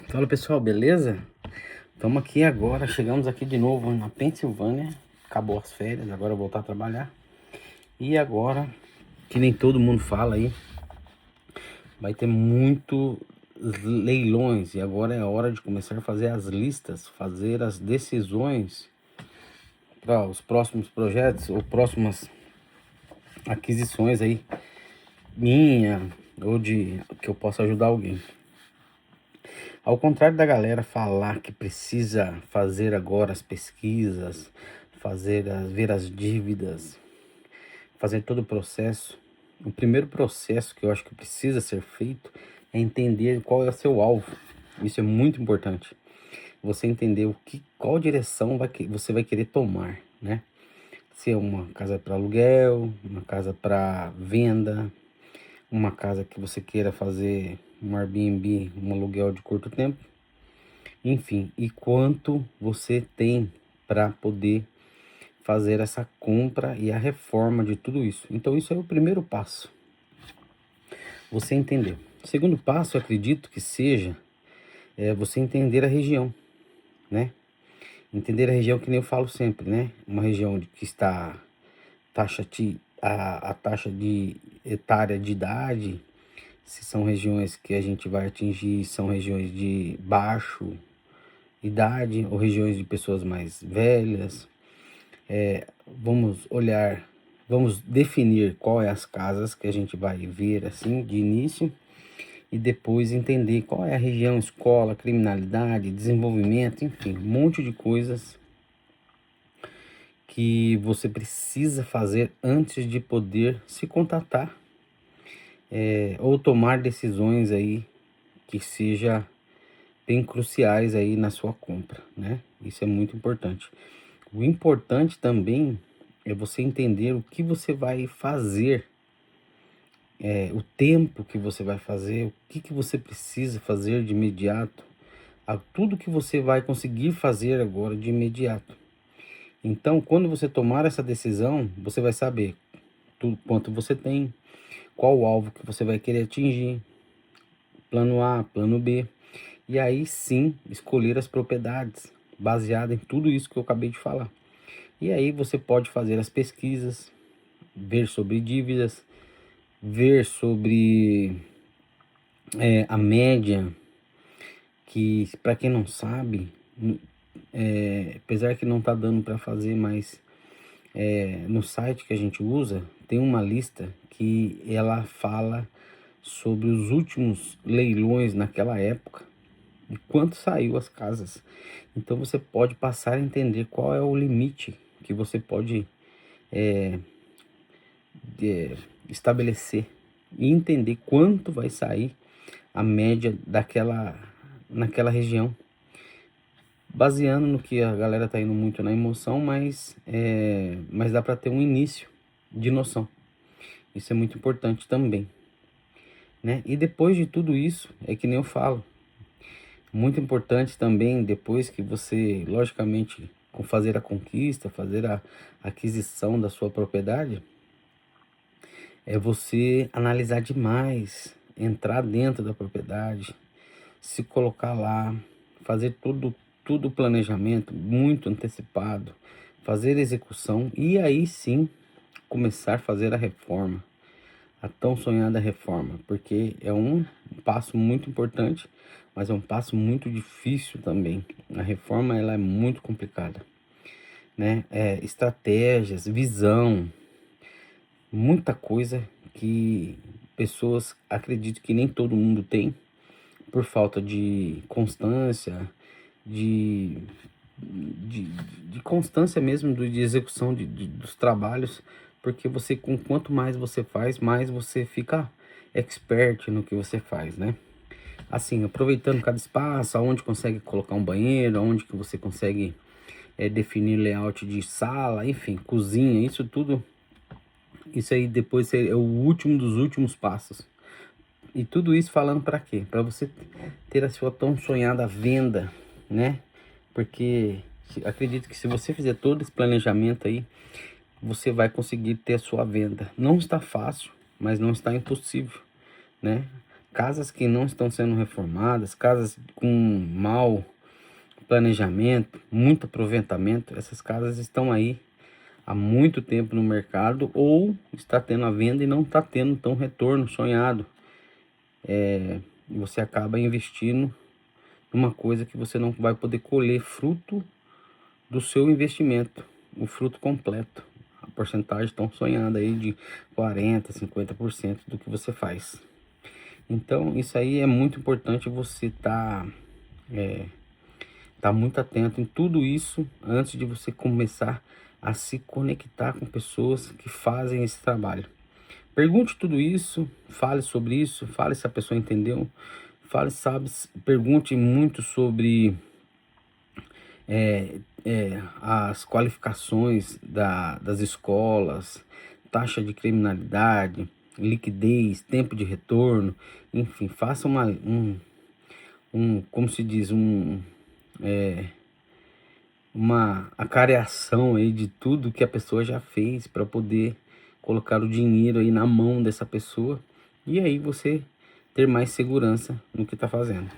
Fala pessoal, beleza? Estamos aqui agora, chegamos aqui de novo na Pensilvânia. Acabou as férias, agora voltar a trabalhar. E agora, que nem todo mundo fala aí, vai ter muitos leilões. E agora é a hora de começar a fazer as listas, fazer as decisões para os próximos projetos ou próximas aquisições aí, minha ou de que eu possa ajudar alguém. Ao contrário da galera falar que precisa fazer agora as pesquisas, ver as dívidas, fazer todo o processo, o primeiro processo que eu acho que precisa ser feito é entender qual é o seu alvo. Isso é muito importante. Você entender qual direção você vai querer tomar, né? Se é uma casa para aluguel, uma casa para venda, uma casa que você queira fazer um Airbnb, um aluguel de curto tempo. Enfim, e quanto você tem para poder fazer essa compra e a reforma de tudo isso. Então isso é o primeiro passo, você entender. O segundo passo, eu acredito que seja você entender a região, né? Entender a região que nem eu falo sempre, né? Uma região que está a taxa de etária de idade, se são regiões que a gente vai atingir, são regiões de baixo idade ou regiões de pessoas mais velhas. Vamos olhar, vamos definir qual é as casas que a gente vai ver assim de início e depois entender qual é a região, escola, criminalidade, desenvolvimento, enfim, um monte de coisas que você precisa fazer antes de poder se contatar ou tomar decisões aí que seja bem cruciais aí na sua compra, né? Isso é muito importante. O importante também é você entender o que você vai fazer, o tempo que você vai fazer, o que você precisa fazer de imediato, tudo que você vai conseguir fazer agora de imediato. Então, quando você tomar essa decisão, você vai saber tudo quanto você tem, qual o alvo que você vai querer atingir, plano A, plano B, e aí sim escolher as propriedades baseada em tudo isso que eu acabei de falar. E aí você pode fazer as pesquisas, ver sobre dívidas, ver sobre a média, que para quem não sabe, apesar que não tá dando para fazer, mas no site que a gente usa tem uma lista que ela fala sobre os últimos leilões naquela época e quanto saiu as casas. Então você pode passar a entender qual é o limite que você pode estabelecer e entender quanto vai sair a média naquela região, baseando no que a galera tá indo muito na emoção, mas dá para ter um início de noção. Isso é muito importante também, né? E depois de tudo isso, é que nem eu falo, muito importante também, depois que você, logicamente, com fazer a conquista, fazer a aquisição da sua propriedade, é você analisar demais, entrar dentro da propriedade, se colocar lá, fazer tudo planejamento muito antecipado, fazer execução e aí sim começar a fazer a reforma, a tão sonhada reforma, porque é um passo muito importante, mas é um passo muito difícil também. A reforma ela é muito complicada, né? Estratégias, visão, muita coisa que pessoas acredito que nem todo mundo tem por falta de constância, de, de, de constância mesmo de execução dos trabalhos, porque você com quanto mais você faz, mais você fica expert no que você faz, né? Assim, aproveitando cada espaço, aonde consegue colocar um banheiro, aonde que você consegue definir layout de sala, enfim, cozinha, isso tudo, isso aí depois é o último dos últimos passos. E tudo isso falando para quê? Para você ter a sua tão sonhada venda, né? Porque acredito que se você fizer todo esse planejamento aí, você vai conseguir ter a sua venda. Não está fácil, mas não está impossível, né? Casas que não estão sendo reformadas, casas com mau planejamento, muito aproveitamento, essas casas estão aí há muito tempo no mercado ou está tendo a venda e não está tendo tão retorno sonhado. Você acaba investindo numa coisa que você não vai poder colher fruto do seu investimento, o fruto completo. A porcentagem tão sonhada aí de 40, 50% do que você faz. Então, isso aí é muito importante você tá muito atento em tudo isso antes de você começar a se conectar com pessoas que fazem esse trabalho. Pergunte tudo isso, fale sobre isso, fale se a pessoa entendeu, fale, sabe, pergunte muito sobre as qualificações das escolas, taxa de criminalidade, liquidez, tempo de retorno, enfim, faça como se diz, uma acareação aí de tudo que a pessoa já fez para poder colocar o dinheiro aí na mão dessa pessoa e aí você ter mais segurança no que está fazendo.